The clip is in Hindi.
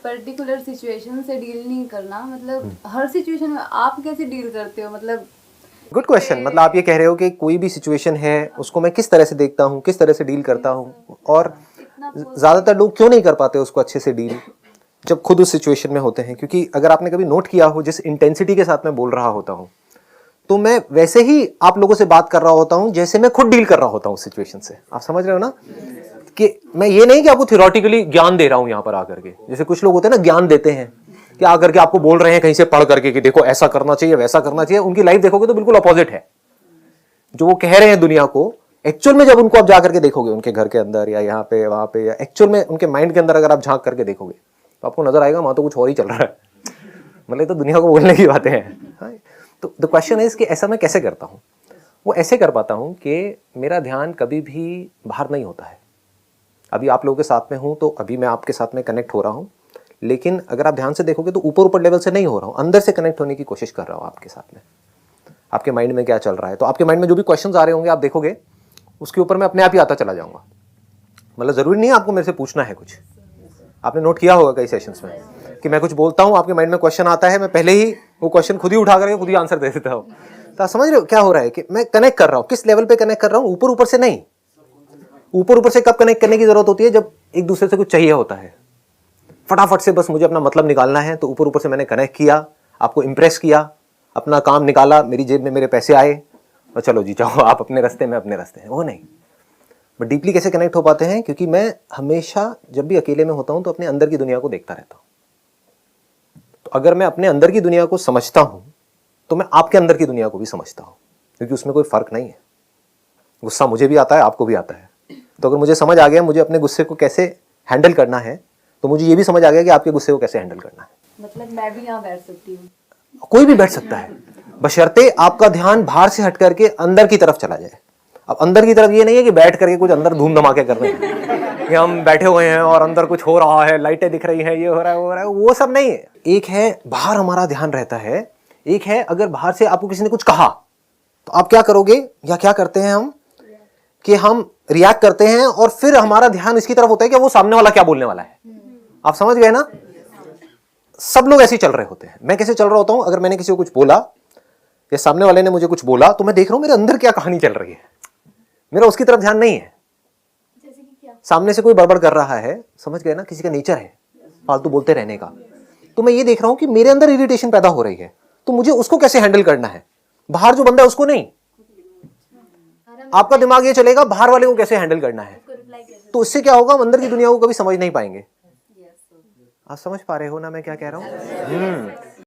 पर्टिकुलर सिचुएशन से डील नहीं करना, मतलब हर सिचुएशन में आप कैसे डील करते हो? मतलब गुड क्वेश्चन। मतलब आप ये कह रहे हो कि कोई भी सिचुएशन है उसको मैं किस तरह से देखता हूँ, किस तरह से डील करता हूँ, और ज़्यादातर लोग क्यों नहीं कर पाते उसको अच्छे से डील जब खुद उस सिचुएशन में होते हैं। क्योंकि अगर आपने कभी नोट किया हो, जिस इंटेंसिटी के साथ मैं बोल रहा होता हूँ तो मैं वैसे ही आप लोगों से बात कर रहा होता हूँ जैसे मैं खुद डील कर रहा होता हूँ सिचुएशन से। आप समझ रहे हो ना कि मैं ये नहीं कि आपको थियोरेटिकली ज्ञान दे रहा हूँ यहाँ पर आकर के, जैसे कुछ लोग होते हैं ना ज्ञान देते हैं कि आकर के आपको बोल रहे हैं कहीं से पढ़ करके कि देखो ऐसा करना चाहिए, वैसा करना चाहिए। उनकी लाइफ देखोगे तो बिल्कुल अपोजिट है जो वो कह रहे हैं दुनिया को। एक्चुअल में जब उनको आप जाकर के देखोगे उनके घर के अंदर या यहाँ पे वहां पे, या एक्चुअल में उनके माइंड के अंदर अगर आप झांक करके देखोगे तो आपको नजर आएगा वहां तो कुछ और ही चल रहा है। मतलब तो दुनिया को बोलने की बातें हैं। तो द क्वेश्चन इज कि ऐसा मैं कैसे करता हूँ? वो ऐसे कर पाता हूँ कि मेरा ध्यान कभी भी बाहर नहीं होता है। अभी आप लोगों के साथ में हूँ तो अभी मैं आपके साथ में कनेक्ट हो रहा हूँ, लेकिन अगर आप ध्यान से देखोगे तो ऊपर ऊपर लेवल से नहीं हो रहा हूँ, अंदर से कनेक्ट होने की कोशिश कर रहा हूँ आपके साथ में। आपके माइंड में क्या चल रहा है, तो आपके माइंड में जो भी क्वेश्चंस आ रहे होंगे आप देखोगे उसके ऊपर मैं अपने आप ही आता चला जाऊंगा। मतलब जरूरी नहीं है आपको मेरे से पूछना है कुछ। आपने नोट किया होगा कई सेशंस में कि मैं कुछ बोलता हूँ, आपके माइंड में क्वेश्चन आता है, मैं पहले ही वो क्वेश्चन खुद ही उठा करके खुद ही आंसर दे देता हूँ। तो आप समझ रहे हो क्या हो रहा है कि मैं कनेक्ट कर रहा हूँ, किस लेवल पे कनेक्ट कर रहा हूँ, ऊपर ऊपर से नहीं। ऊपर ऊपर से कब कनेक्ट करने की जरूरत होती है? जब एक दूसरे से कुछ चाहिए होता है, फटाफट से बस मुझे अपना मतलब निकालना है, तो ऊपर ऊपर से मैंने कनेक्ट किया, आपको इंप्रेस किया, अपना काम निकाला, मेरी जेब में मेरे पैसे आए और चलो जी जाओ आप अपने रास्ते में अपने रास्ते हैं। वो नहीं। बट डीपली कैसे कनेक्ट हो पाते हैं? क्योंकि मैं हमेशा जब भी अकेले में होता हूं तो अपने अंदर की दुनिया को देखता रहता हूं। तो अगर मैं अपने अंदर की दुनिया को समझता हूं तो मैं आपके अंदर की दुनिया को भी समझता हूं, क्योंकि उसमें कोई फर्क नहीं है। गुस्सा मुझे भी आता है, आपको भी आता है। तो अगर मुझे समझ आ गया मुझे अपने गुस्से को कैसे हैंडल करना है, तो मुझे ये भी समझ आ गया कि आपके गुस्से को कैसे हैंडल करना है। मतलब मैं भी यहाँ बैठ सकती हूँ, कोई भी बैठ सकता है, बशर्ते आपका ध्यान बाहर से हट करके अंदर की तरफ चला जाए। अब अंदर की तरफ ये नहीं है कि बैठ करके कुछ अंदर धूम धमाके कर रहे हैं कि हम बैठे हुए हैं और अंदर कुछ हो रहा है, लाइटें दिख रही हैं, ये हो रहा है, वो हो रहा है, वो सब नहीं है। एक है बाहर हमारा ध्यान रहता है, एक है अगर बाहर से आपको किसी ने कुछ कहा तो आप क्या करोगे या क्या करते हैं हम कि हम रिएक्ट करते हैं और फिर हमारा ध्यान इसकी तरफ होता है कि वो सामने वाला क्या बोलने वाला है। आप समझ गए ना? सब लोग ऐसे ही चल रहे होते हैं। मैं कैसे चल रहा होता हूं? अगर मैंने किसी को कुछ बोला या सामने वाले ने मुझे कुछ बोला तो मैं देख रहा हूं मेरे अंदर क्या कहानी चल रही है, मेरा उसकी तरफ ध्यान नहीं है। जैसे कि क्या? सामने से कोई बड़बड़ कर रहा है, समझ गए ना? किसी का नेचर है फालतू बोलते रहने का, तो मैं ये देख रहा हूं कि मेरे अंदर इरिटेशन पैदा हो रही है, तो मुझे उसको कैसे हैंडल करना है। बाहर जो बंदा है उसको नहीं, आपका दिमाग ये चलेगा बाहर वाले को कैसे हैंडल करना है। तो इससे क्या होगा? हम अंदर की दुनिया को कभी समझ नहीं पाएंगे। आप समझ पा रहे हो ना मैं क्या कह रहा हूं?